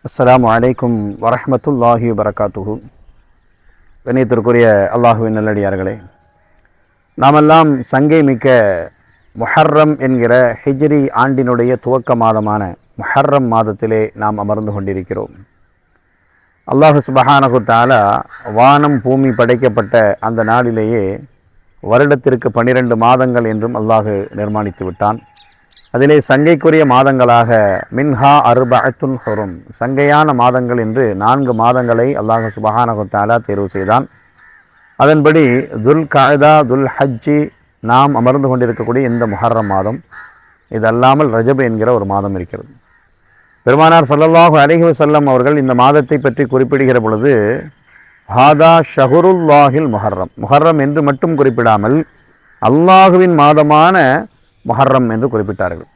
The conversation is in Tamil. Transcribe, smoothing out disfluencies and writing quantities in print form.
அஸ்ஸலாமு அலைக்கும் வரஹ்மத்துல்லாஹி வபரகாத்துஹு. கண்ணியத்திற்குரிய அல்லாஹுவின் நல்லடியார்களே, நாமெல்லாம் சங்கை மிக்க முஹர்ரம் என்கிற ஹிஜ்ரி ஆண்டினுடைய துவக்க மாதமான முஹர்ரம் மாதத்திலே நாம் அமர்ந்து கொண்டிருக்கிறோம். அல்லாஹு சுப்ஹானஹு தஆலா வானம் பூமி படைக்கப்பட்ட அந்த நாளிலேயே வருடத்திற்கு 12 மாதங்கள் என்றும் அல்லாஹு நிர்மாணித்து விட்டான். அதிலே சங்கைக்குரிய மாதங்களாக மின்ஹா அர்பஅத்துன் ஹுரும், சங்கையான மாதங்கள் என்று 4 மாதங்களை அல்லாஹ் சுப்ஹானஹு தஆலா தேர்வு செய்தான். அதன்படி துல் கஅதா, துல் ஹஜ்ஜி நாம் அமர்ந்து கொண்டிருக்கக்கூடிய இந்த முஹர்ரம் மாதம், இது அல்லாமல் ரஜப் என்கிற ஒரு மாதம் இருக்கிறது. பெருமானார் ஸல்லல்லாஹு அலைஹி வஸல்லம் அவர்கள் இந்த மாதத்தை பற்றி குறிப்பிடுகிற பொழுது ஹாதா ஷஹருல்லாஹில் முஹர்ரம், முஹர்ரம் என்று மட்டும் குறிப்பிடாமல் அல்லாஹுவின் மாதமான முஹர்ரம் என்று குறிப்பிட்டார்கள்.